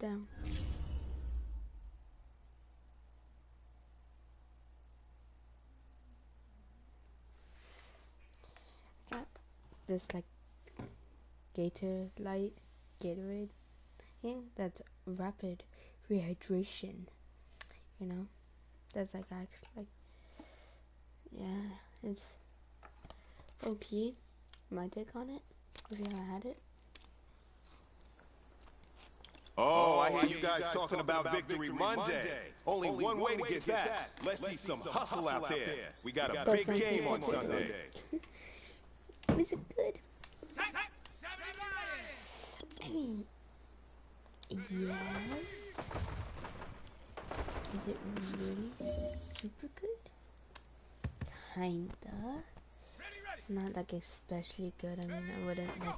Down. Got this like Gatorade, and that's rapid rehydration. You know, that's like actually yeah, it's okay. My take on it. If you haven't had it. Oh, I hear you guys talking about Victory Monday. Only one way to get that. Let's see some hustle out there. We got a big game on Sunday. Is it good? I mean, yes. Is it really super good? Kinda. It's not like especially good. I mean, I wouldn't like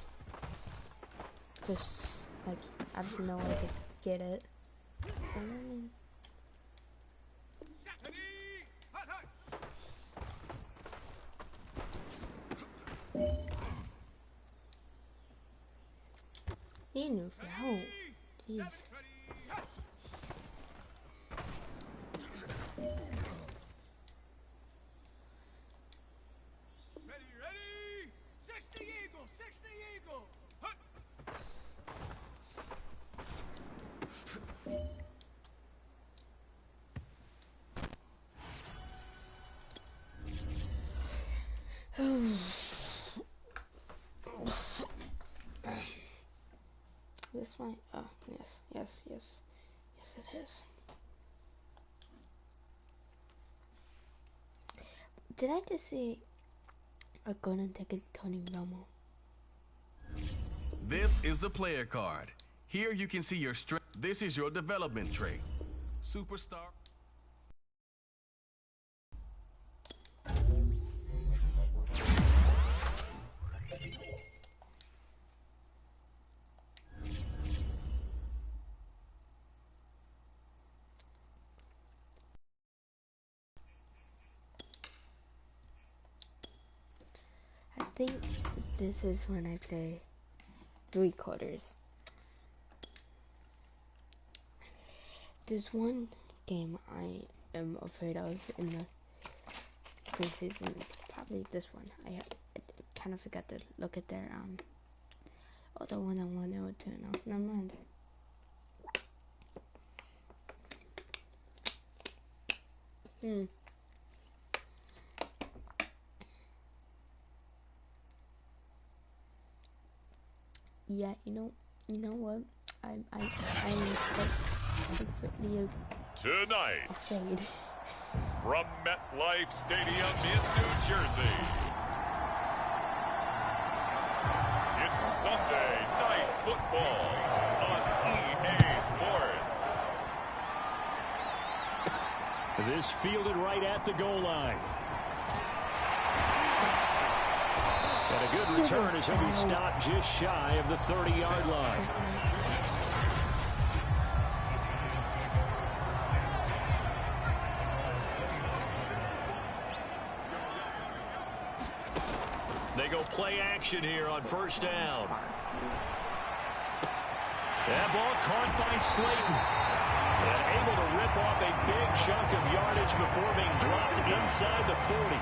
just like I don't know, I just get it. I mean, you knew for help. Jeez. This might, oh, yes it is. Did I just see a golden ticket Tony Romo? This is the player card. Here you can see your strength. This is your development trait. Superstar. I think this is when I play 3 quarters. There's one game I am afraid of in the preseason. It's probably this one. I kind of forgot to look at their oh, the one I wanted to. No, never mind. Yeah, you know what? I'm secretly Tonight, afraid. from MetLife Stadium in New Jersey, it's Sunday Night Football on EA Sports. This fielded right at the goal line. And a good return as he'll be stopped just shy of the 30-yard line. They go play action here on first down. That ball caught by Slayton. And able to rip off a big chunk of yardage before being dropped inside the 40.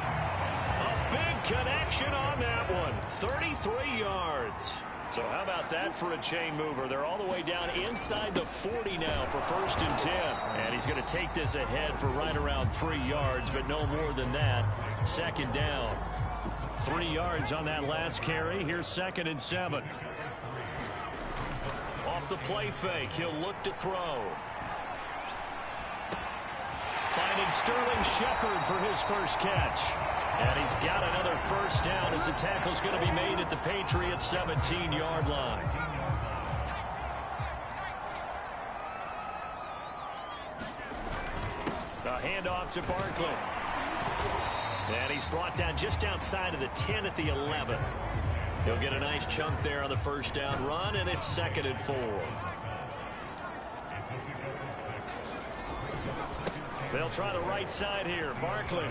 Big connection on that one. 33 yards. So how about that for a chain mover? They're all the way down inside the 40 now for 1st and 10. And he's going to take this ahead for right around 3 yards, but no more than that. 2nd down. 3 yards on that last carry. Here's 2nd and 7. Off the play fake, he'll look to throw. Finding Sterling Shepard for his first catch. And he's got another 1st down as the tackle's going to be made at the Patriots' 17-yard line. A handoff to Barkley. And he's brought down just outside of the 10 at the 11. He'll get a nice chunk there on the 1st down run, and it's 2nd and 4. They'll try the right side here. Barkley.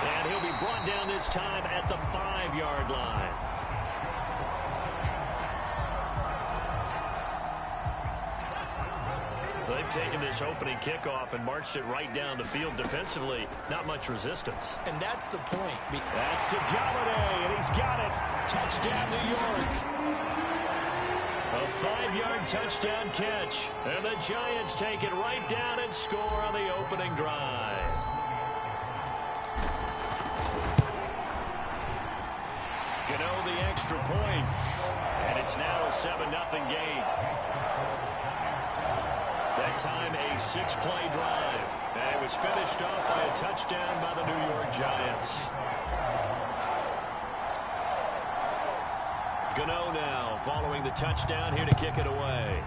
And he'll be brought down this time at the 5-yard line. They've taken this opening kickoff and marched it right down the field defensively. Not much resistance. And that's the point. That's to Galladay, and he's got it. Touchdown, New York. A 5-yard touchdown catch. And the Giants take it right down and score on the opening drive. Gano the extra point. And it's now a 7-0 game. That time a 6-play drive. And it was finished off by a touchdown by the New York Giants. Gano now following the touchdown here to kick it away.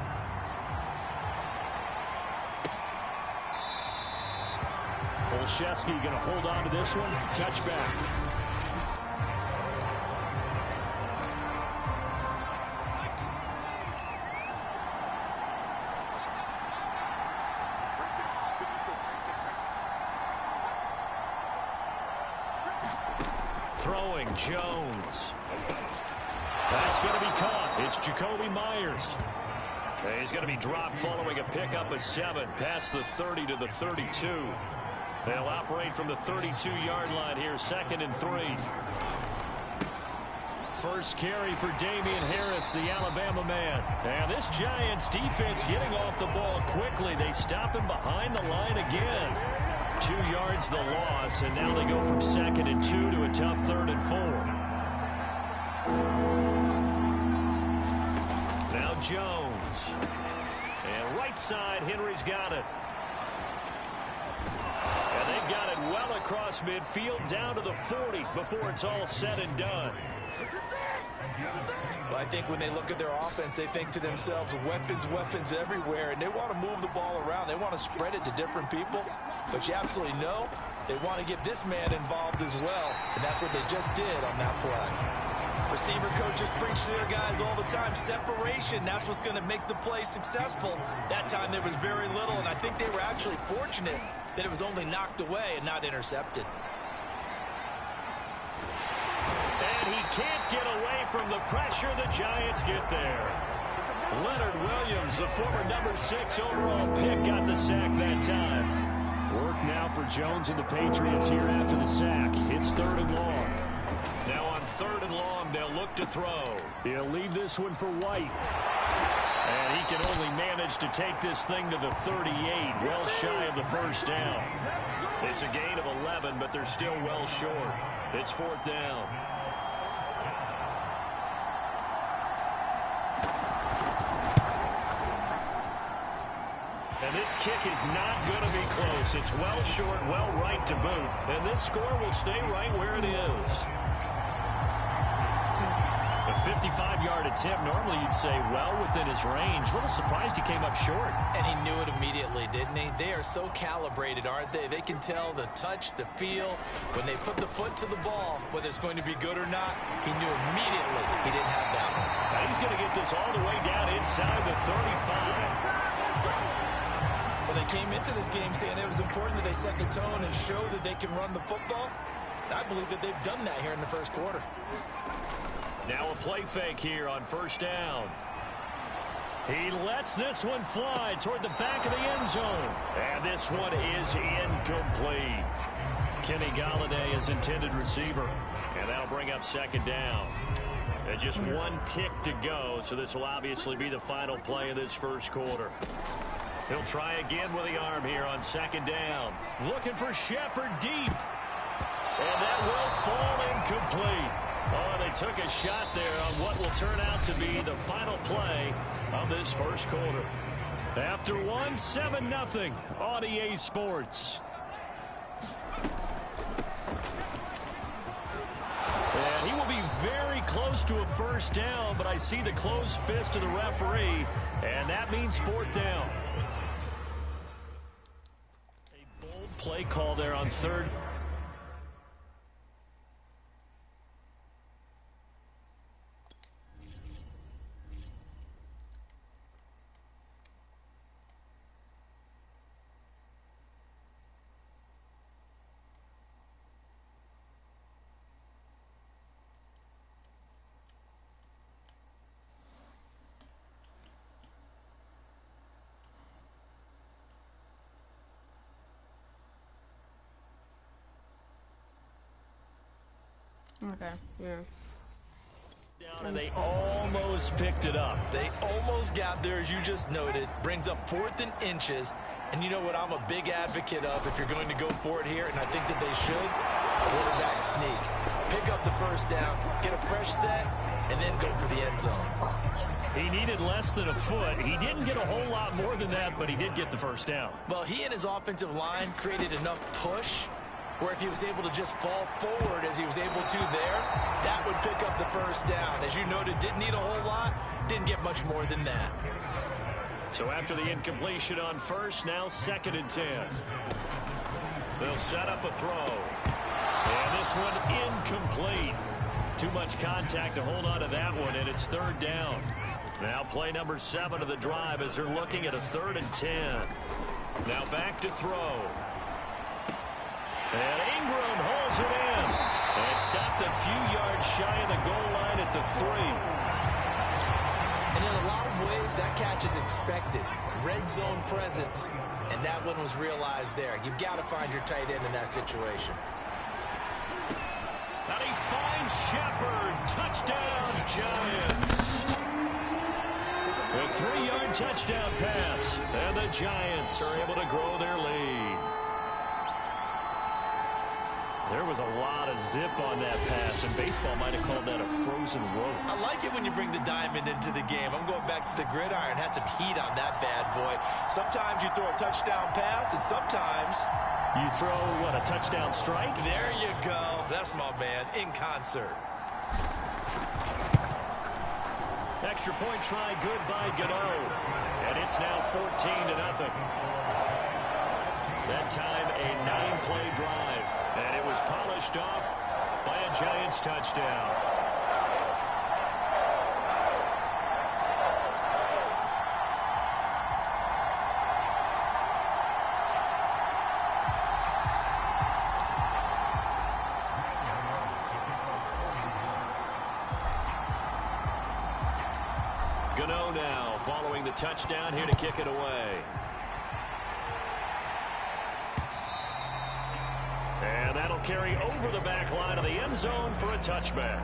Olszewski going to hold on to this one. Touchback. Throwing Jones. That's going to be caught. It's Jacoby Myers. He's going to be dropped following a pickup of 7 past the 30 to the 32. They'll operate from the 32-yard line here, 2nd and 3. First carry for Damian Harris, the Alabama man. And this Giants defense getting off the ball quickly. They stop him behind the line again. 2 yards the loss, and now they go from 2nd and 2 to a tough 3rd and 4. Now Jones. And right side, Henry's got it. And they've got it well across midfield down to the 40 before it's all said and done. Well, I think when they look at their offense, they think to themselves, weapons everywhere, and they want to move the ball around. They want to spread it to different people, but you absolutely know they want to get this man involved as well, and that's what they just did on that play. Receiver coaches preach to their guys all the time. Separation, that's what's going to make the play successful. That time there was very little, and I think they were actually fortunate that it was only knocked away and not intercepted. And he can't get away from the pressure. The Giants get there. Leonard Williams, the former number 6 overall pick, got the sack that time. Work now for Jones and the Patriots here after the sack. It's 3rd and long. Now on 3rd and long, they'll look to throw. He'll leave this one for White. And he can only manage to take this thing to the 38, well shy of the first down. It's a gain of 11, but they're still well short. It's 4th down. And this kick is not going to be close. It's well short, well right to boot. And this score will stay right where it is. A 55-yard attempt, normally you'd say well within his range. A little surprised he came up short. And he knew it immediately, didn't he? They are so calibrated, aren't they? They can tell the touch, the feel. When they put the foot to the ball, whether it's going to be good or not, he knew immediately he didn't have that one. Now he's going to get this all the way down inside the 35. Well, they came into this game saying it was important that they set the tone and show that they can run the football. And I believe that they've done that here in the first quarter. Now a play fake here on 1st down. He lets this one fly toward the back of the end zone. And this one is incomplete. Kenny Galladay is intended receiver. And that'll bring up 2nd down. And just 1 tick to go, so this will obviously be the final play of this first quarter. He'll try again with the arm here on 2nd down. Looking for Shepard deep. And that will fall incomplete. Oh, they took a shot there on what will turn out to be the final play of this first quarter. After 1, 7-0 on EA Sports. And he will be very close to a first down, but I see the closed fist of the referee, and that means 4th down. A bold play call there on 3rd. Okay, yeah. Down and they almost picked it up. They almost got there, as you just noted. Brings up 4th and inches. And you know what I'm a big advocate of if you're going to go for it here, and I think that they should? Quarterback sneak. Pick up the first down, get a fresh set, and then go for the end zone. He needed less than a foot. He didn't get a whole lot more than that, but he did get the first down. Well, he and his offensive line created enough push where if he was able to just fall forward as he was able to there, that would pick up the first down. As you noted, didn't need a whole lot, didn't get much more than that. So after the incompletion on first, now 2nd and 10. They'll set up a throw. And this one incomplete. Too much contact to hold on to that one, and it's 3rd down. Now play number 7 of the drive as they're looking at a 3rd and 10. Now back to throw. And Ingram holds it in. And it stopped a few yards shy of the goal line at the 3. And in a lot of ways, that catch is expected. Red zone presence. And that one was realized there. You've got to find your tight end in that situation. And he finds Shepard. Touchdown, Giants. A 3-yard touchdown pass. And the Giants are able to grow their lead. There was a lot of zip on that pass, and baseball might have called that a frozen rope. I like it when you bring the diamond into the game. I'm going back to the gridiron. Had some heat on that bad boy. Sometimes you throw a touchdown pass, and sometimes you throw, what, a touchdown strike? There you go. That's my man, in concert. Extra point try, good by Gano. And it's now 14-0. That time, a 9-play drive. And it was polished off by a Giants touchdown. Gano now following the touchdown here to kick it away. And that'll carry over the back line of the end zone for a touchback.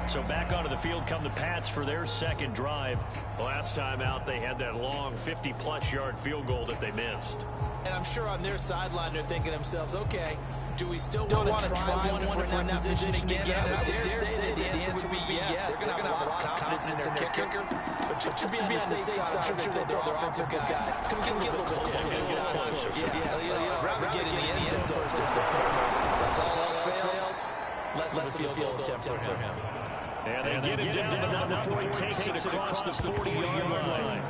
So back onto the field come the Pats for their 2nd drive. Last time out, they had that long 50-plus yard field goal that they missed. And I'm sure on their sideline, they're thinking to themselves, okay, do we still want to try one if we're in that position again? I would dare say that the answer would be yes. They're going to have a lot of confidence in their kicker. But just to be on the safe side, I'm sure they told their offensive guy, come get a little bit closer. Yeah, rather get in the end zone first if the passes. If all else fails, less of a field goal attempt for him. And they get him down, but not before he takes it across the 40-yard line.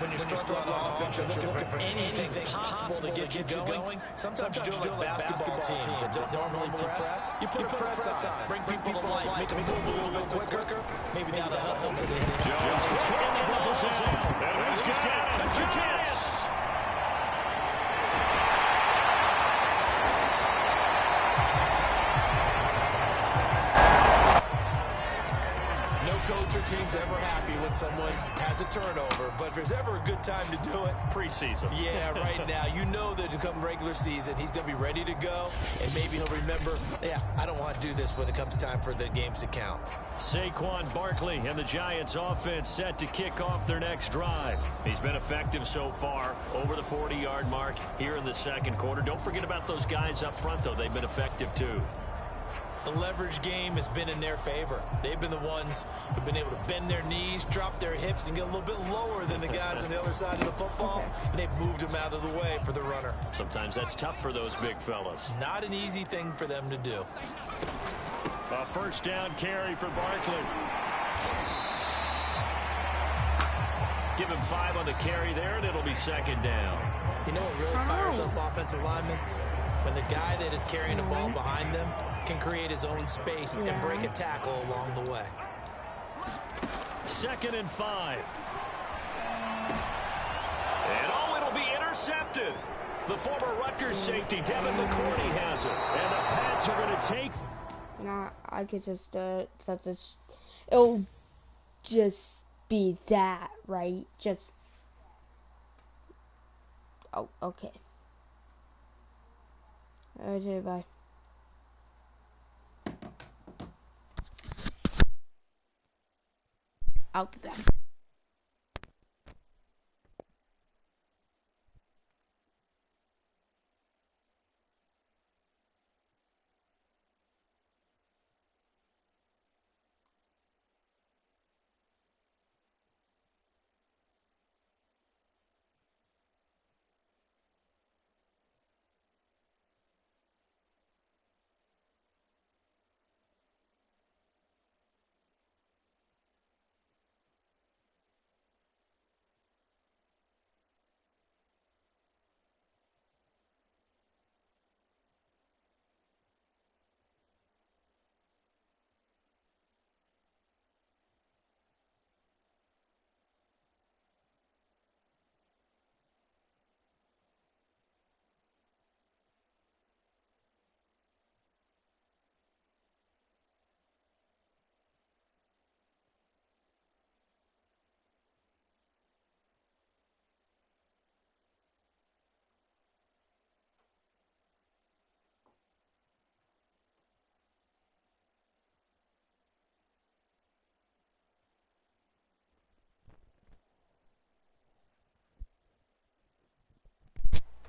When you're struggling on offense, you're looking for anything possible to get you going. Sometimes you do it like basketball teams that don't normally press. You put a press on, bring people to life, make them move a little bit quicker. Maybe that'll help them as they hit. Jones, and the ball's out. And he's got it. The Giants. Coach or team's ever happy when someone has a turnover, but if there's ever a good time to do it, preseason. Yeah, right now. You know that to come regular season, he's going to be ready to go, and maybe he'll remember, yeah, I don't want to do this when it comes time for the games to count. Saquon Barkley and the Giants offense set to kick off their next drive. He's been effective so far, over the 40-yard mark here in the 2nd quarter. Don't forget about those guys up front, though. They've been effective, too. The leverage game has been in their favor. They've been the ones who've been able to bend their knees, drop their hips, and get a little bit lower than the guys on the other side of the football, and they've moved them out of the way for the runner. Sometimes that's tough for those big fellas. Not an easy thing for them to do. A 1st down carry for Barkley. Give him 5 on the carry there, and it'll be 2nd down. You know what really fires up offensive linemen? When the guy that is carrying the ball behind them can create his own space and break a tackle along the way. 2nd and 5. And it'll be intercepted. The former Rutgers safety, Devin McCourty, has it. And the Pats are going to take. You know, I could just set this. It'll just be that, right? Just. Oh, okay. Okay, bye. I'll be back.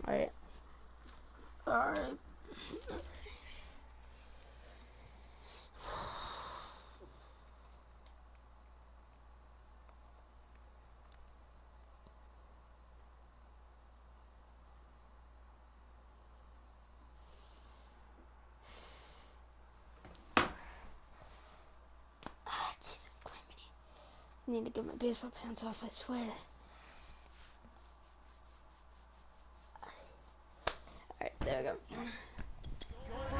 Alright. Alright. Jesus Christ. I need to get my baseball pants off, I swear. Alright, there we go.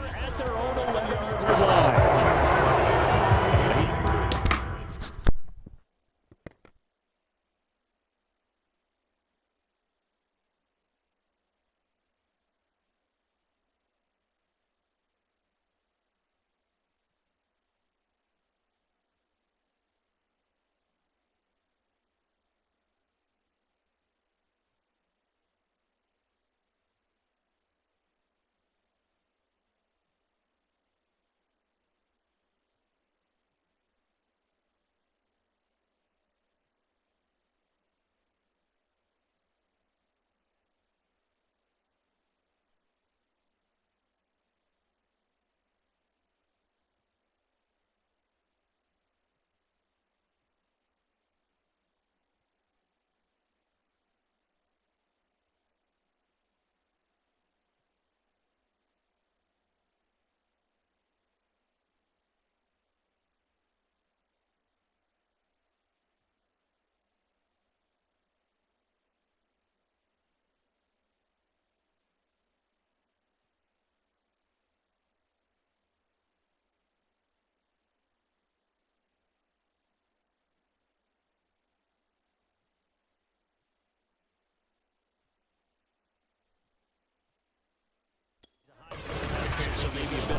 At their own 11-yard line.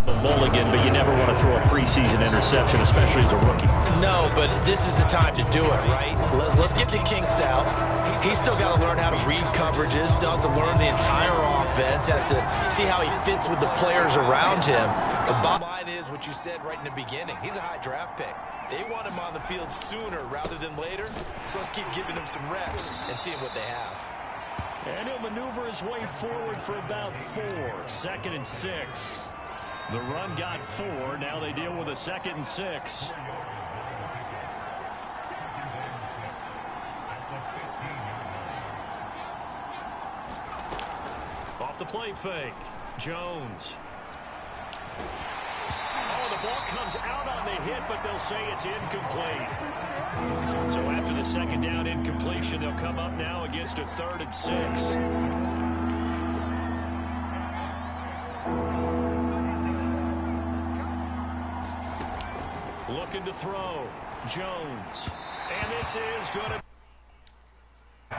The mulligan, but you never want to throw a preseason interception, especially as a rookie. No, but this is the time to do it, right? Let's get the kinks out. He's still got to learn how to read coverages, still has to learn the entire offense, has to see how he fits with the players around him. The bottom line is what you said right in the beginning. He's a high draft pick. They want him on the field sooner rather than later, so let's keep giving him some reps and seeing what they have. And he'll maneuver his way forward for about 4. 2nd and 6. The run got 4. Now they deal with a 2nd and 6. Off the play fake. Jones. Oh, the ball comes out on the hit, but they'll say it's incomplete. So after the 2nd down incompletion, they'll come up now against a 3rd and 6. Looking to throw. Jones. And this is good.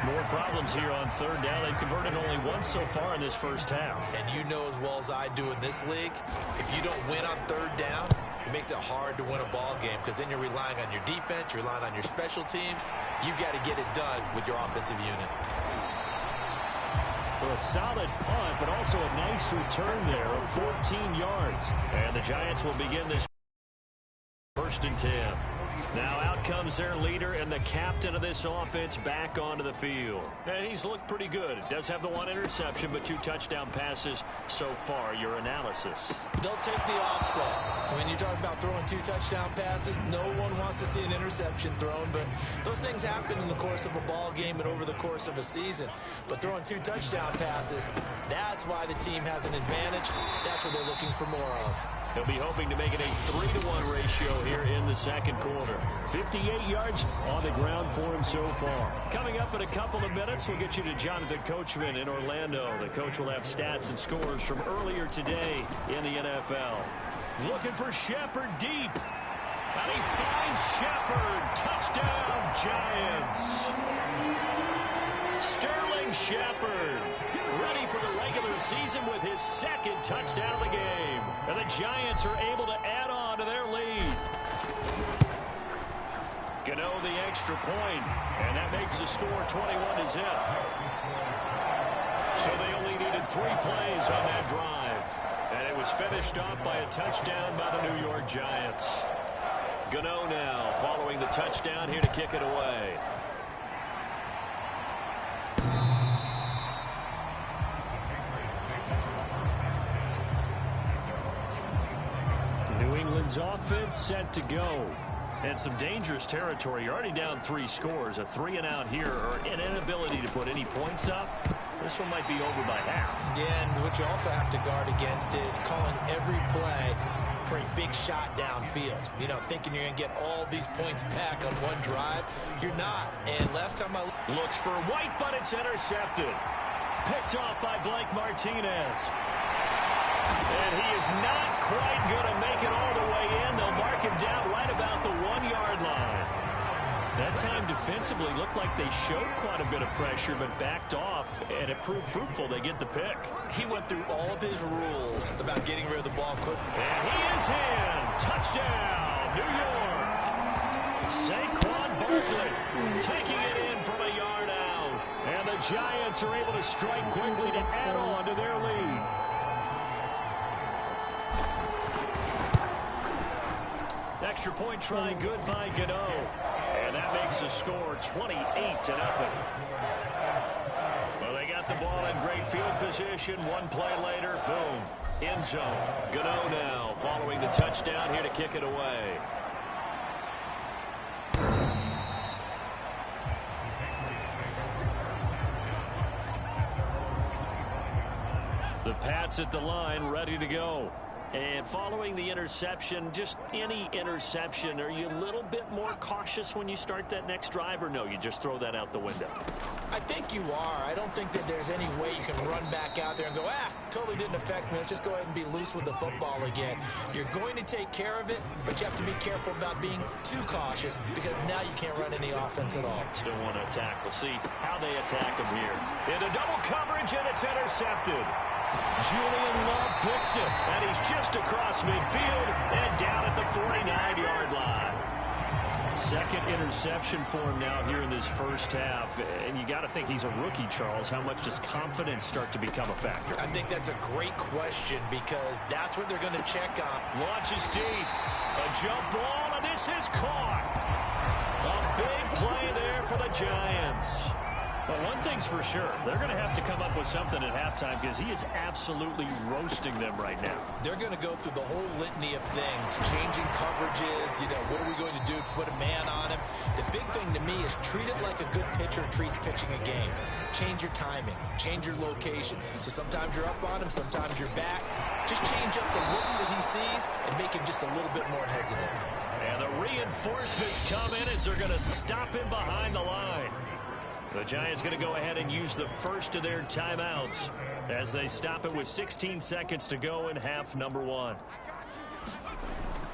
More problems here on 3rd down. They've converted only once so far in this first half. And you know as well as I do in this league, if you don't win on 3rd down, it makes it hard to win a ball game because then you're relying on your defense, you're relying on your special teams. You've got to get it done with your offensive unit. Well, a solid punt, but also a nice return there of 14 yards. And the Giants will begin this 1st and 10. Now out comes their leader and the captain of this offense back onto the field. And he's looked pretty good. Does have the one interception, but 2 touchdown passes so far. Your analysis. They'll take the offset. When you're talking about throwing 2 touchdown passes, no one wants to see an interception thrown, but those things happen in the course of a ball game and over the course of a season. But throwing 2 touchdown passes, that's why the team has an advantage. That's what they're looking for more of. He'll be hoping to make it a 3-to-1 ratio here in the second quarter. 58 yards on the ground for him so far. Coming up in a couple of minutes, we'll get you to Jonathan Coachman in Orlando. The coach will have stats and scores from earlier today in the NFL. Looking for Shepard deep. And he finds Shepard. Touchdown, Giants. Sterling Shepard, ready for the regular season with his 2nd touchdown of the game. And the Giants are able to add on to their lead. Gano the extra point, and that makes the score 21-0. So they only needed 3 plays on that drive. And it was finished off by a touchdown by the New York Giants. Gano now following the touchdown here to kick it away. New England's offense set to go. And some dangerous territory. You're already down 3 scores. A 3-and-out here, or an inability to put any points up. This one might be over by half. Yeah, and what you also have to guard against is calling every play for a big shot downfield. You know, thinking you're going to get all these points back on one drive. You're not. And last time I looks for White, but it's intercepted. Picked off by Blake Martinez. And he is not quite going to make it all the way in. They'll mark him down right about the 1-yard line. That time defensively looked like they showed quite a bit of pressure, but backed off, and it proved fruitful. They get the pick. He went through all of his rules about getting rid of the ball quick. And he is in. Touchdown, New York. Saquon Barkley taking it in from a yard out. And the Giants are able to strike quickly to add on to their lead. Extra point try good by Gano. And that makes the score 28-0. Well, they got the ball in great field position. 1 play later, boom, end zone. Gano now following the touchdown here to kick it away. The Pats at the line, ready to go. And following the interception, just any interception, are you a little bit more cautious when you start that next drive, or no, you just throw that out the window? I think you are. I don't think that there's any way you can run back out there and go, totally didn't affect me. Let's just go ahead and be loose with the football again. You're going to take care of it, but you have to be careful about being too cautious, because now you can't run any offense at all. Still want to attack. We'll see how they attack him here. Into double coverage, and it's intercepted. Julian Love picks it, and he's just across midfield and down at the 49-yard line. Second interception for him now here in this first half. And you got to think he's a rookie, Charles. How much does confidence start to become a factor? I think that's a great question, because that's what they're going to check on. Launches deep. A jump ball, and this is caught. A big play there for the Giants. But one thing's for sure, they're going to have to come up with something at halftime, because he is absolutely roasting them right now. They're going to go through the whole litany of things, changing coverages, what are we going to do to put a man on him? The big thing to me is treat it like a good pitcher treats pitching a game. Change your timing, change your location. So sometimes you're up on him, sometimes you're back. Just change up the looks that he sees and make him just a little bit more hesitant. And the reinforcements come in as they're going to stop him behind the line. The Giants going to go ahead and use the first of their timeouts as they stop it with 16 seconds to go in half number 1.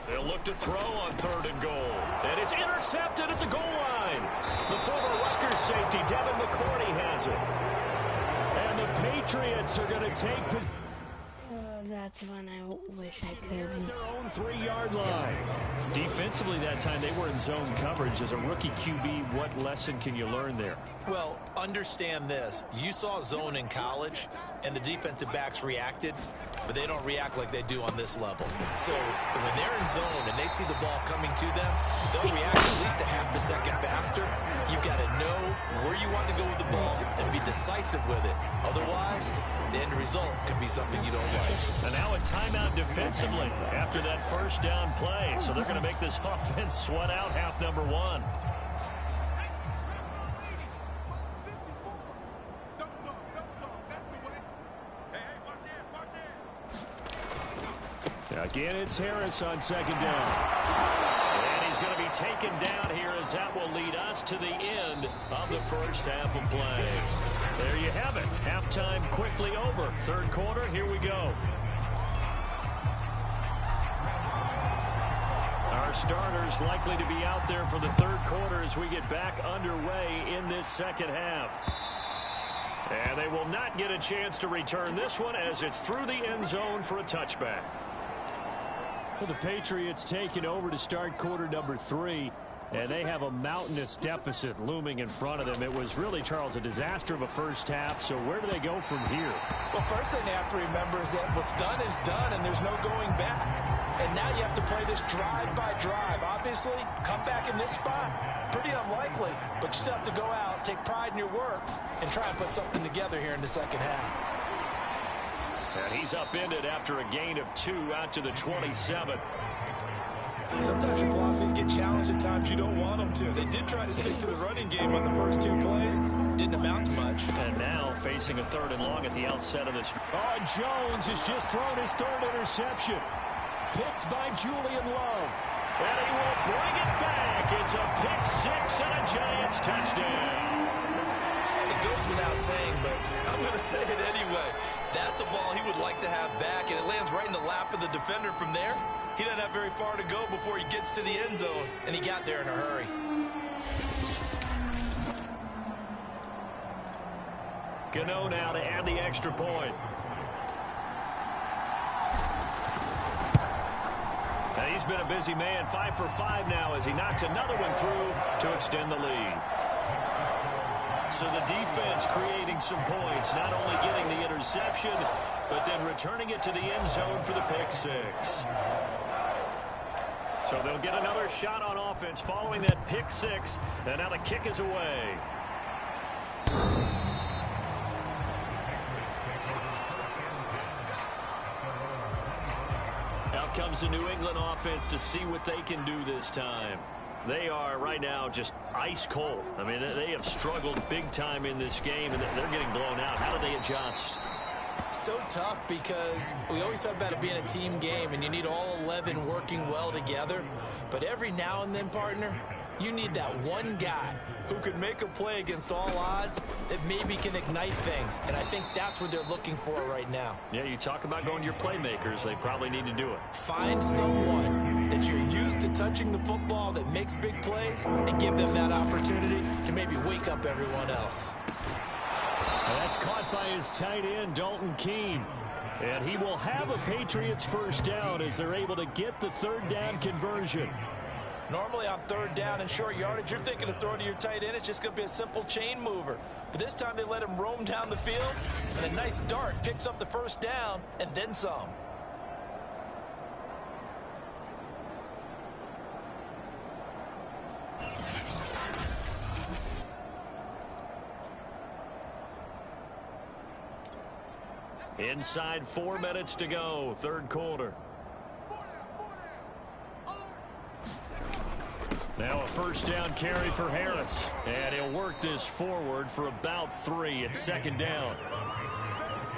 They'll look to throw on 3rd and goal. And it's intercepted at the goal line. The former Rutgers safety, Devin McCourty, has it. And the Patriots are going to take possession. That's when I wish I could. Their own 3-yard line. Defensively that time, they were in zone coverage. As a rookie QB, what lesson can you learn there? Well, understand this. You saw zone in college, and the defensive backs reacted. but they don't react like they do on this level. So when they're in zone and they see the ball coming to them, they'll react at least a half a second faster. You've got to know where you want to go with the ball and be decisive with it. Otherwise, the end result can be something you don't like. And now a timeout defensively after that first down play. So they're going to make this offense sweat out half number one. Again, it's Harris on second down. And he's going to be taken down here as that will lead us to the end of the first half of play. There you have it. Halftime quickly over. Third quarter, here we go. Our starters likely to be out there for the third quarter as we get back underway in this second half. And they will not get a chance to return this one as it's through the end zone for a touchback. Well, the Patriots taking over to start quarter number 3, and they have a mountainous deficit looming in front of them. It was really, Charles, a disaster of a first half, so where do they go from here? Well, first thing they have to remember is that what's done is done, and there's no going back. And now you have to play this drive by drive. Obviously, come back in this spot, pretty unlikely, but you still have to go out, take pride in your work, and try and put something together here in the second half. And he's upended after a gain of 2 out to the 27. Sometimes your philosophies get challenged at times you don't want them to. They did try to stick to the running game on the first 2 plays. Didn't amount to much. And now facing a 3rd and long at the outset of this. Oh, Jones has just thrown his 3rd interception. Picked by Julian Love. And he will bring it back. It's a pick 6 and a Giants touchdown. It goes without saying, but I'm going to say it anyway. That's a ball he would like to have back, and it lands right in the lap of the defender from there. He doesn't have very far to go before he gets to the end zone, and he got there in a hurry. Gano now to add the extra point. And he's been a busy man, 5 for 5 now as he knocks another one through to extend the lead. So the defense creating some points, not only getting the interception, but then returning it to the end zone for the pick 6. So they'll get another shot on offense following that pick 6, and now the kick is away. Out comes the New England offense to see what they can do this time. They are right now just ice cold. I mean, they have struggled big time in this game, and they're getting blown out. How do they adjust? So tough because we always talk about it being a team game, and you need all 11 working well together. But every now and then, partner, you need that one guy who could make a play against all odds that maybe can ignite things. And I think that's what they're looking for right now. Yeah, you talk about going to your playmakers. They probably need to do it. Find someone that you're used to touching the football that makes big plays and give them that opportunity to maybe wake up everyone else. Well, that's caught by his tight end, Dalton Keene. And he will have a Patriots first down as they're able to get the 3rd down conversion. Normally on 3rd down and short yardage, you're thinking of throwing to your tight end. It's just going to be a simple chain mover. But this time they let him roam down the field, and a nice dart picks up the first down and then some. Inside 4 minutes to go, 3rd quarter. Now a first down carry for Harris. And he'll work this forward for about 3 at 2nd down.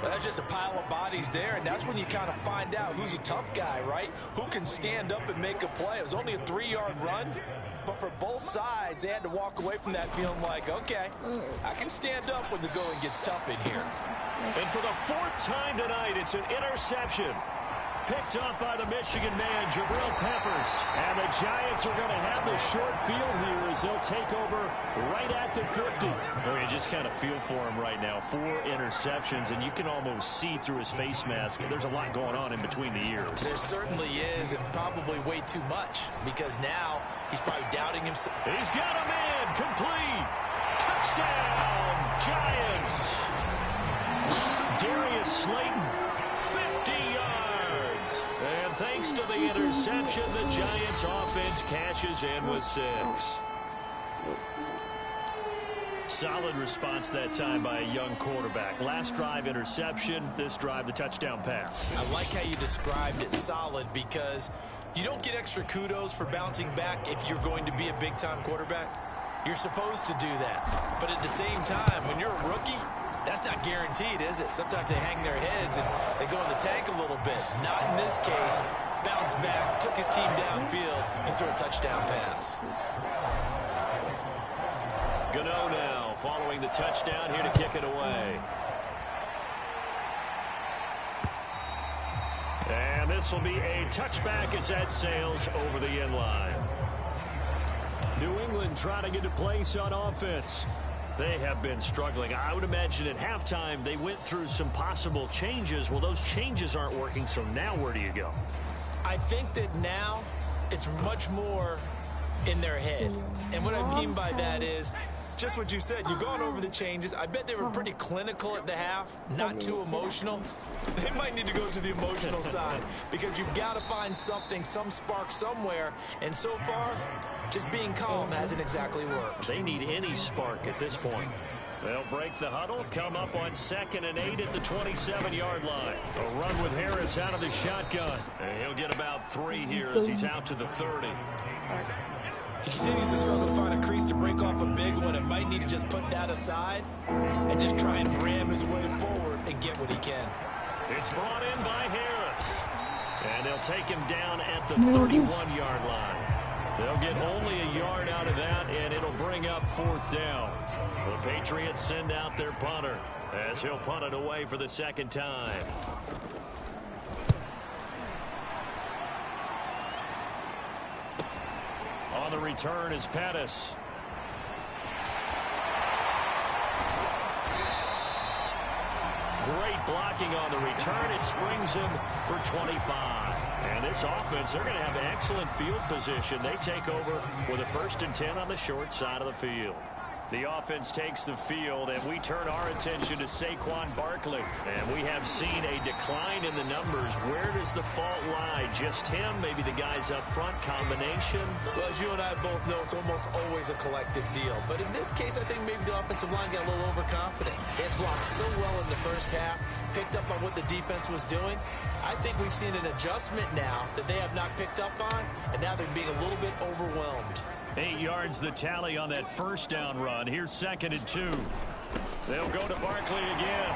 Well, that's just a pile of bodies there, and that's when you kind of find out who's a tough guy, right? Who can stand up and make a play. It was only a 3-yard run, but for both sides, they had to walk away from that feeling like, okay, I can stand up when the going gets tough in here. And for the 4th time tonight, it's an interception. Picked up by the Michigan man, Jabril Peppers. And the Giants are going to have the short field here as they'll take over right at the 50. Oh, you just kind of feel for him right now. 4 interceptions, and you can almost see through his face mask. There's a lot going on in between the ears. There certainly is, and probably way too much, because now he's probably doubting himself. He's got a man, complete. Touchdown, Giants. Darius Slayton, 50. 50 yards. And thanks to the interception, the Giants offense cashes in with 6. Solid response that time by a young quarterback. Last drive, interception. This drive, the touchdown pass. I like how you described it solid because you don't get extra kudos for bouncing back if you're going to be a big-time quarterback. You're supposed to do that. But at the same time, when you're a rookie, that's not guaranteed, is it? Sometimes they hang their heads and they go in the tank a little bit. Not in this case. Bounced back, took his team downfield, and threw a touchdown pass. Gano now following the touchdown here to kick it away. And this will be a touchback as that sails over the end line. New England trying to get a place on offense. They have been struggling. I would imagine at halftime they went through some possible changes. Well, those changes aren't working, so now where do you go? I think that now it's much more in their head. And what I mean by that is just what you said. You've gone over the changes. I bet they were pretty clinical at the half, not too emotional. They might need to go to the emotional side because you've got to find something, some spark somewhere. And so far, just being calm hasn't exactly worked. They need any spark at this point. They'll break the huddle, come up on 2nd and 8 at the 27-yard line. A run with Harris out of the shotgun. And he'll get about 3 here as he's out to the 30. He continues to struggle to find a crease to break off a big one and might need to just put that aside and just try and ram his way forward and get what he can. It's brought in by Harris. And they'll take him down at the 31-yard line. They'll get only a yard out of that, and it'll bring up 4th down. The Patriots send out their punter as he'll punt it away for the 2nd time. On the return is Pettis. Great blocking on the return. It springs him for 25. And this offense, they're going to have excellent field position. They take over with a 1st and 10 on the short side of the field. The offense takes the field, and we turn our attention to Saquon Barkley. And we have seen a decline in the numbers. Where does the fault lie? Just him? Maybe the guys up front? Combination? Well, as you and I both know, it's almost always a collective deal. But in this case, I think maybe the offensive line got a little overconfident. They had blocked so well in the first half, picked up on what the defense was doing. I think we've seen an adjustment now that they have not picked up on, and now they're being a little bit overwhelmed. 8 yards the tally on that 1st down run. Here's 2nd and 2. They'll go to Barkley again.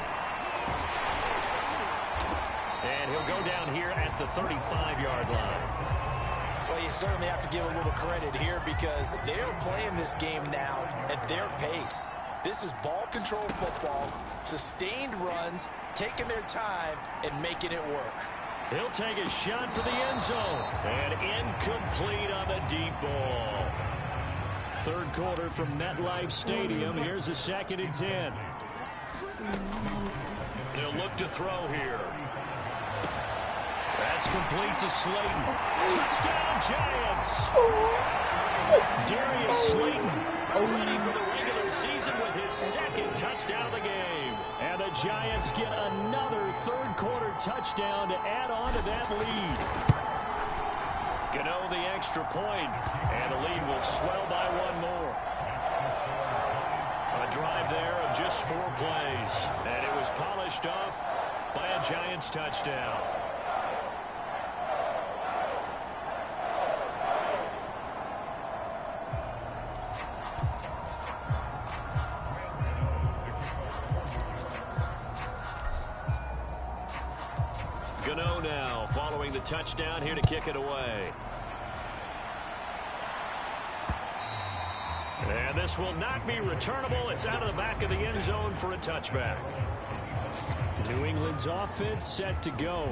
And he'll go down here at the 35-yard line. Well, you certainly have to give a little credit here because they're playing this game now at their pace. This is ball control football, sustained runs, taking their time, and making it work. He'll take a shot for the end zone. And incomplete on the deep ball. 3rd quarter from MetLife Stadium. Here's a 2nd and 10. They'll look to throw here. That's complete to Slayton. Touchdown, Giants! Darius Slayton ready for the regular season with his 2nd touchdown of the game. And the Giants get another 3rd quarter touchdown to add on to that lead. Gano the extra point, and the lead will swell by 1 more. A drive there of just 4 plays, and it was polished off by a Giants touchdown. Gano now following the touchdown here to kick it away. And this will not be returnable. It's out of the back of the end zone for a touchback. New England's offense set to go.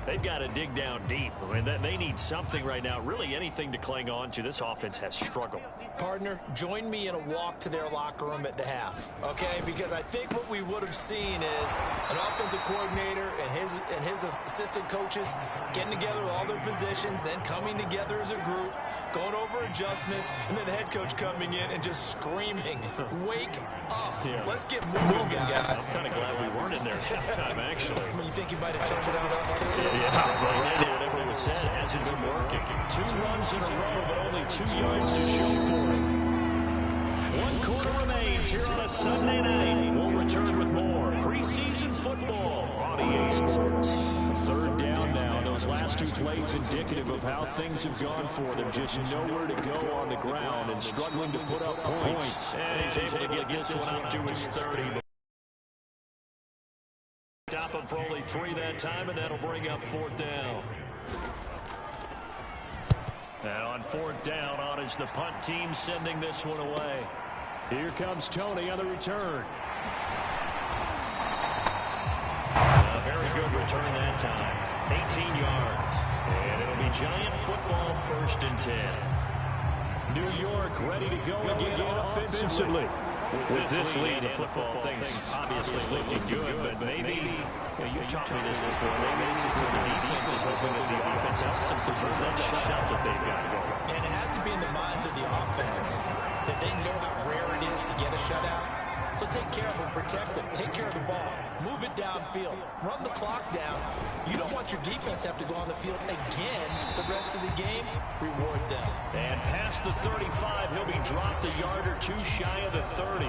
They've got to dig down deep. I mean, they need something right now, really anything to cling on to. This offense has struggled. Partner, join me in a walk to their locker room at the half, okay? Because I think what we would have seen is an offensive coordinator and his assistant coaches getting together with all their positions, then coming together as a group, going over adjustments, and then the head coach coming in and just screaming, "Wake up!" here. Let's get moving, guys. I'm kind of glad we weren't in there at halftime, actually. You think you might have turned it on us, too? Yeah, right. Whatever was said hasn't been working. 2 runs in a row, but only 2 yards to show for it. 1 quarter remains here on a Sunday night. We'll return with more preseason football on EA Sports. 3rd down now. Those last 2 plays indicative of how things have gone for them. Just nowhere to go on the ground and struggling to put up points. And he's able to get this one up to his 30. Stop him for only 3 that time, and that'll bring up 4th down. And on 4th down, on is the punt team sending this one away. Here comes Tony on the return. A very good return that time. 18 yards. And it'll be Giant football 1st and 10. New York ready to go again offensively. With this lead in football, things obviously looking good, but maybe, you taught me this before, maybe this is where the defense is hoping that the offense helps them preserve that shutout that they've got going. And it has to be in the minds of the offense that they know how rare it is to get a shutout. So take care of them, protect them, take care of the ball, move it downfield, run the clock down. You don't want your defense to have to go on the field again the rest of the game. Reward them. And past the 35, he'll be dropped a yard or 2 shy of the 30.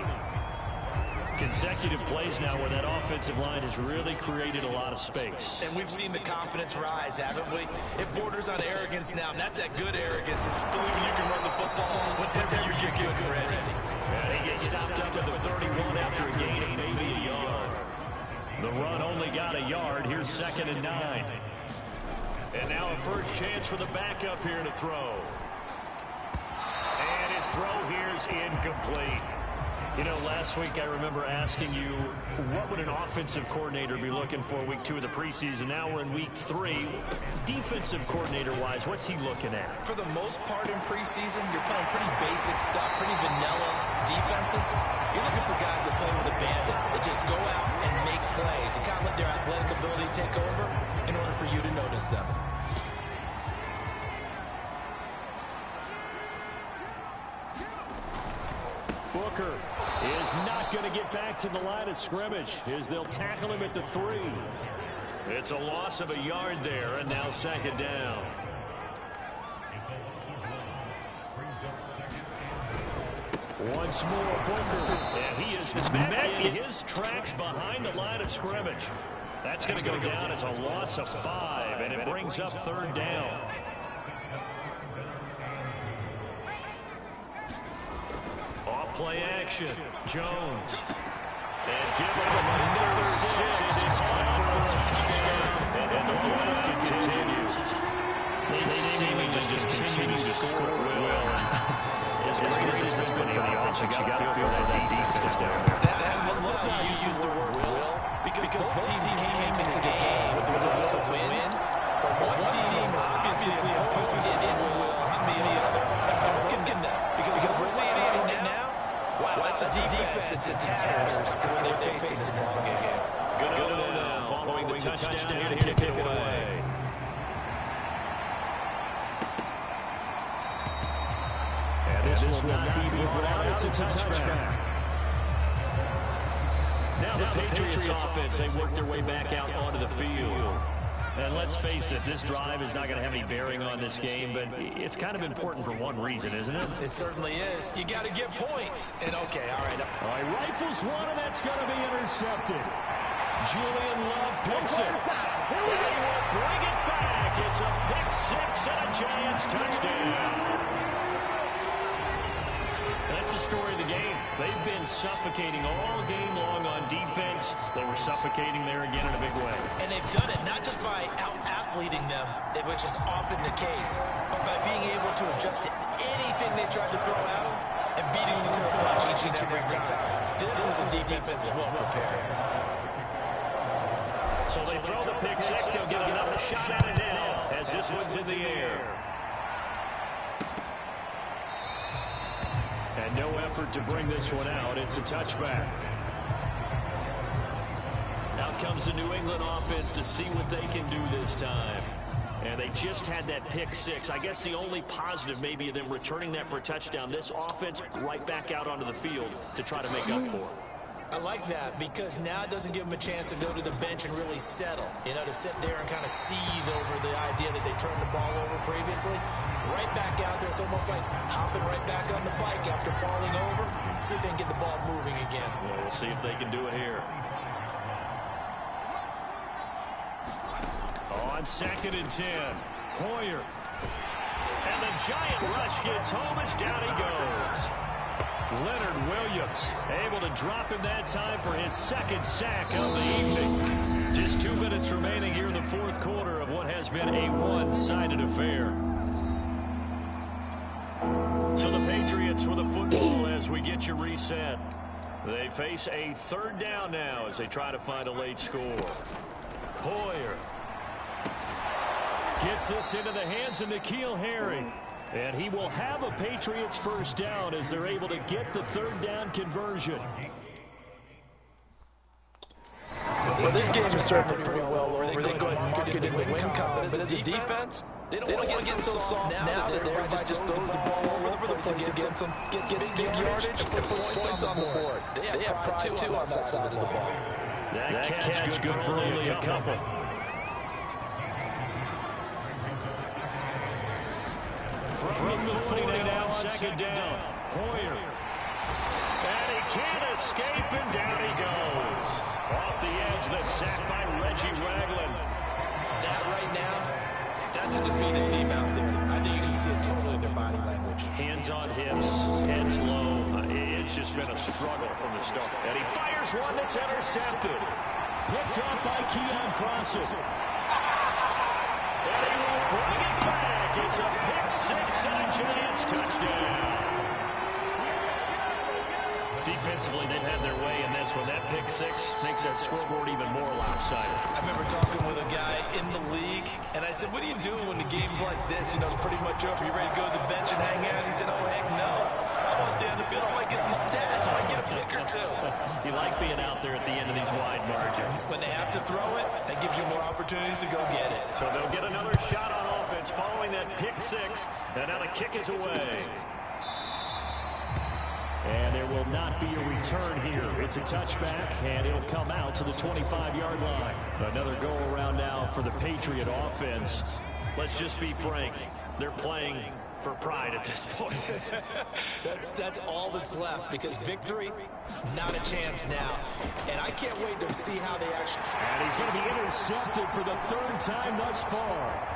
Consecutive plays now where that offensive line has really created a lot of space. And we've seen the confidence rise, haven't we? It borders on arrogance now, and that's that good arrogance, believing you can run the football whenever you get good and ready. And he gets stopped up at the 31 after a gain of maybe a yard. The run only got a yard. Here's 2nd and 9. And now a first chance for the backup here to throw. And his throw here's incomplete. You know, last week I remember asking you, what would an offensive coordinator be looking for week 2 of the preseason? Now we're in week 3. Defensive coordinator-wise, what's he looking at? For the most part in preseason, you're playing pretty basic stuff, pretty vanilla defenses. You're looking for guys that play with abandon, that just go out and make plays and kind of let their athletic ability take over in order for you to notice them. Booker is not going to get back to the line of scrimmage as they'll tackle him at the 3. It's a loss of a yard there, and now 2nd down. Once more, Booker, and he is met in his tracks behind the line of scrimmage. That's going to go down as a loss of 5, and it brings up 3rd down. Play action. Jones. And give him another 6. It's caught for a touchdown. And the run continues. They seemingly just continue to score at will. As great as it's been for the offense, you got to feel for that defense down there. I love how you use the word will, because both teams came into the game with the will to win. But one team is obviously opposed to its will on the other. And both can get that. Because we're seeing it right now. Wow, that's a defense. It's a tatters after what they faced in this ball game. Good now, following the touchdown here to kick it away. And this will not be brought out. It's a touchback. Now the Patriots offense, they work their way back out onto the field. And let's face it, this drive is not going to have any bearing on this game, but it's kind of important for one reason, isn't it? It certainly is. You got to get points. And okay, all right. All right, rifles one, and that's going to be intercepted. Julian Love picks it. Here we go. Bring it back. It's a pick 6 and a Giants touchdown. That's the story of the game. They've been suffocating all game long on defense. They were suffocating there again in a big way. And they've done it not just by out-athleting them, which is often the case, but by being able to adjust to anything they tried to throw at them and beating them to the punch each and every time. This was a defense that was well prepared. So they throw the pick 6. They'll get another shot at it now as this one's in the air. And no effort to bring this one out. It's a touchback. Out comes the New England offense to see what they can do this time. And they just had that pick 6. I guess the only positive maybe of them returning that for a touchdown. This offense right back out onto the field to try to make up for it. I like that because now it doesn't give them a chance to go to the bench and really settle. You know, to sit there and kind of seethe over the idea that they turned the ball over previously. Right back out there. It's almost like hopping right back on the bike after falling over. See if they can get the ball moving again. Well, we'll see if they can do it here. On 2nd and 10, Hoyer. And the giant rush gets home as down he goes. Leonard Williams able to drop him that time for his 2nd sack of the evening. Just 2 minutes remaining here in the 4th quarter of what has been a one-sided affair. So the Patriots with the football as we get you reset. They face a 3rd down now as they try to find a late score. Hoyer gets this into the hands of N'Keal Harry. And he will have a Patriots 1st down as they're able to get the 3rd down conversion. Well, this game is starting pretty well over. They go ahead and mark it in the win column. But as a defense, they don't want to get so soft now that everybody just throws the ball all over the place against them, gets big yardage, and puts points on the board. They have pride, too, on that side of the ball. That catch good for only a couple. From the 40 now, 2nd down. Hoyer. And he can't escape, and down he goes. Off the edge, the sack by Reggie Ragland. That right now, that's a defeated team out there. I think you can see it totally in their body language. Hands on hips, heads low. It's just been a struggle from the start. And he fires one that's intercepted. Picked up by Keon Crossen. And he will bring it back. It's a pick 6 and a Giants touchdown. Defensively, they've had their way in this one. That pick 6 makes that scoreboard even more lopsided. I remember talking with a guy in the league, and I said, what do you do when the game's like this? You know, it's pretty much over. You ready to go to the bench and hang out? He said, oh, heck no. I want to stay on the field. I want to get some stats. I want to get a pick or two. You like being out there at the end of these wide margins. When they have to throw it, that gives you more opportunities to go get it. So they'll get another shot on offense following that pick 6, and now the kick is away. And there will not be a return here. It's a touchback, and it'll come out to the 25-yard line. Another go-around now for the Patriot offense. Let's just be frank. They're playing for pride at this point. That's all that's left, because victory, not a chance now. And I can't wait to see how they actually... And he's going to be intercepted for the 3rd time thus far.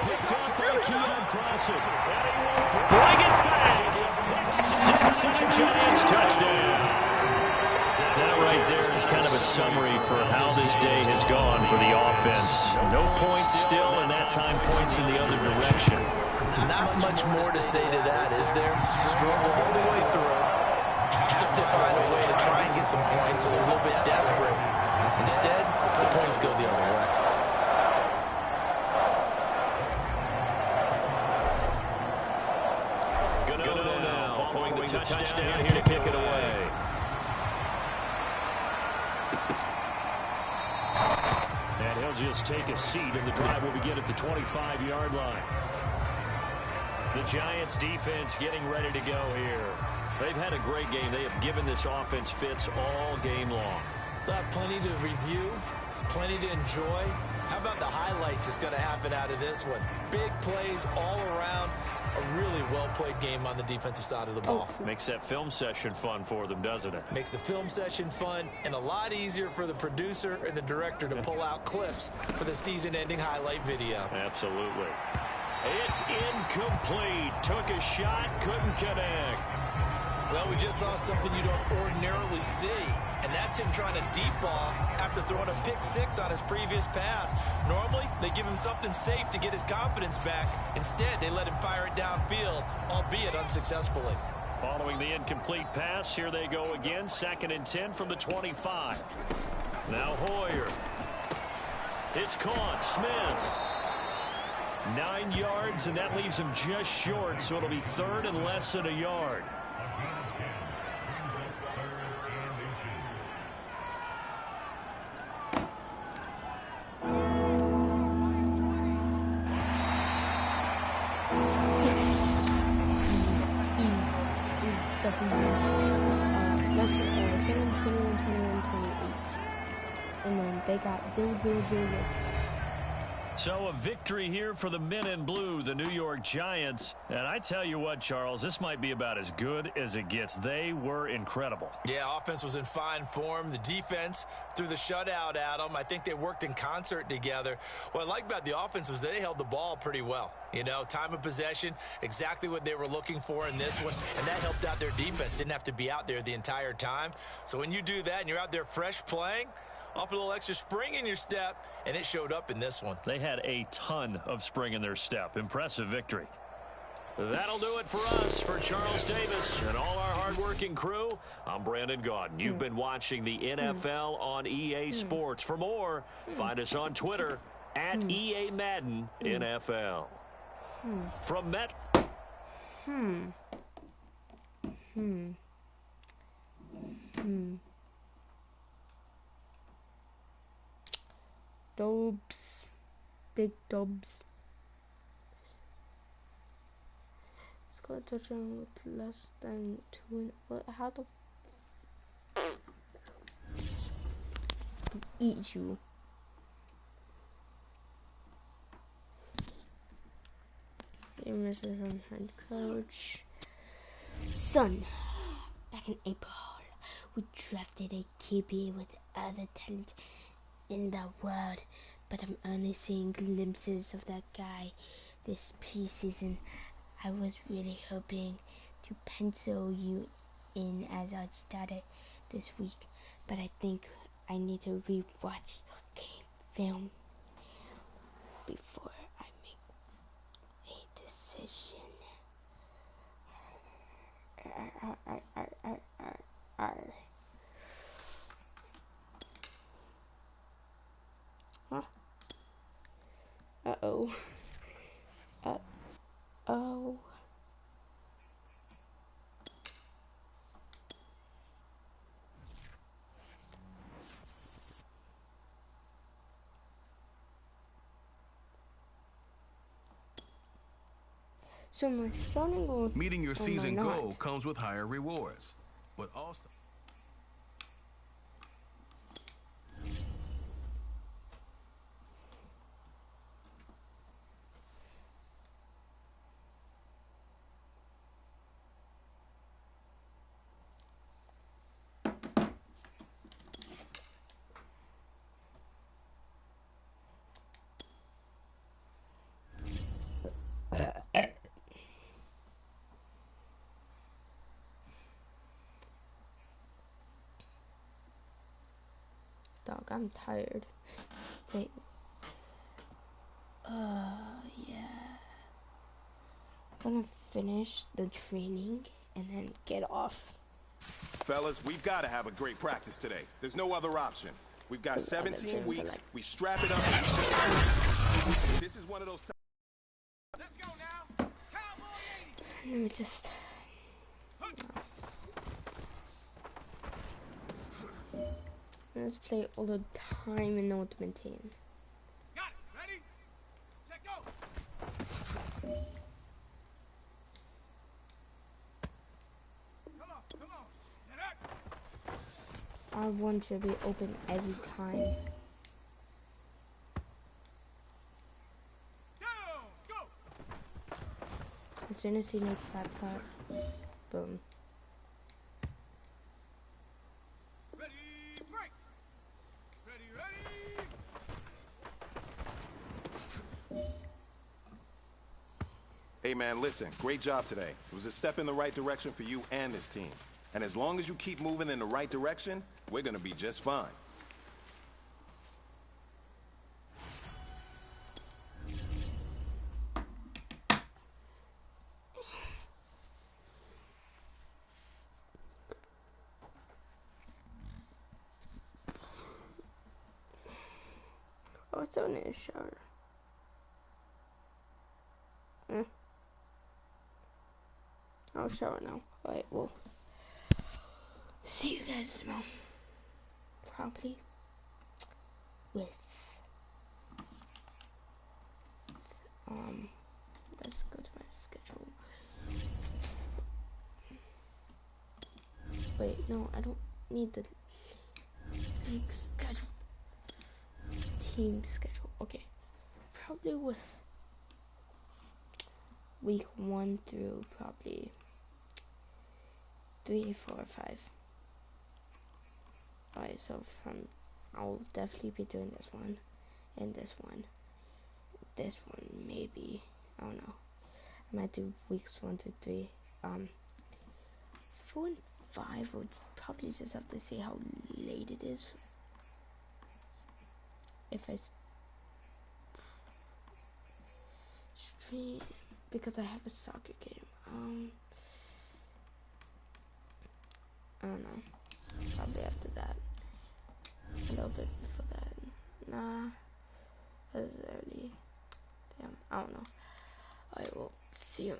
Picked up by Keon Crossen. And he will bring it back. It's a pick 6 Giants touchdown. That right there is kind of a summary for how this day has gone for the offense. No points still, and that time points in the other direction. Not much more to say to that, is there? Struggle all the way through. Have to find a way to try and get some points, a little bit desperate. Instead, the points go the other way. Touchdown here to kick it away. And he'll just take a seat, and the drive will begin at the 25-yard line. The Giants defense getting ready to go here. They've had a great game. They have given this offense fits all game long. Plenty to review, plenty to enjoy. How about the highlights that's going to happen out of this one? Big plays all around. A really well-played game on the defensive side of the ball. Makes that film session fun for them, doesn't it? Makes the film session fun and a lot easier for the producer and the director to pull out clips for the season-ending highlight video. Absolutely. It's incomplete. Took a shot, couldn't connect. Well, we just saw something you don't ordinarily see, and that's him trying to deep ball after throwing a pick 6 on his previous pass. Normally, they give him something safe to get his confidence back. Instead, they let him fire it downfield, albeit unsuccessfully. Following the incomplete pass, here they go again. 2nd and 10 from the 25. Now Hoyer. It's caught. Smith. 9 yards, and that leaves him just short, so it'll be 3rd and less than a yard. That's 7-21-21. and then they got 0-0-0. So a victory here for the men in blue, the New York Giants. And I tell you what, Charles, this might be about as good as it gets. They were incredible. Yeah, offense was in fine form. The defense threw the shutout at them. I think they worked in concert together. What I like about the offense was they held the ball pretty well. You know, time of possession, exactly what they were looking for in this one. And that helped out their defense. Didn't have to be out there the entire time. So when you do that and you're out there fresh playing, off a little extra spring in your step, and it showed up in this one. They had a ton of spring in their step. Impressive victory. That'll do it for us. For Charles Davis and all our hardworking crew, I'm Brandon Gaudin. You've been watching the NFL on EA Sports. For more, find us on Twitter at EA Madden NFL. From Met. Dubs. Big dubs. Score a touchdown with less than 2. What? How the eat you? Your message from head coach. Son, back in April, we drafted a QB with all the talent in the world, but I'm only seeing glimpses of that guy this preseason. I was really hoping to pencil you in as I started this week, but I think I need to rewatch your game film before I make a decision. Huh? Uh-oh. Uh-oh. So my starting goal. Meeting your season goal comes with higher rewards, but also. Dog, I'm tired. Wait. Yeah. I'm gonna finish the training and then get off. Fellas, we've got to have a great practice today. There's no other option. We've got 17 weeks. We strap it up. This is one of those times. Let's go now. Cowboy 80. Let me just. Let's play all the time and know what to maintain. Got it. Ready? Set, go. Come on. Get up. Our one should be open every time. Down. Go. As soon as he makes that cut, boom. Ready, break. Ready. Hey, man, listen. Great job today. It was a step in the right direction for you and this team. And as long as you keep moving in the right direction, we're going to be just fine. Oh, it's on in the shower. I'll shower now. Alright, well. See you guys tomorrow. Probably with let's go to my schedule. Wait, no, I don't need the league schedule. team schedule. Okay, probably with week 1 through probably 3, 4, 5. Alright, so I'll definitely be doing this one and this one. This one maybe, I don't know. I might do weeks 1 through 3. 4 and 5 would probably just have to see how late it is. If I stream, because I have a soccer game. I don't know. Probably after that. A little bit before that. Nah, that's early. Damn, I don't know. I will see you.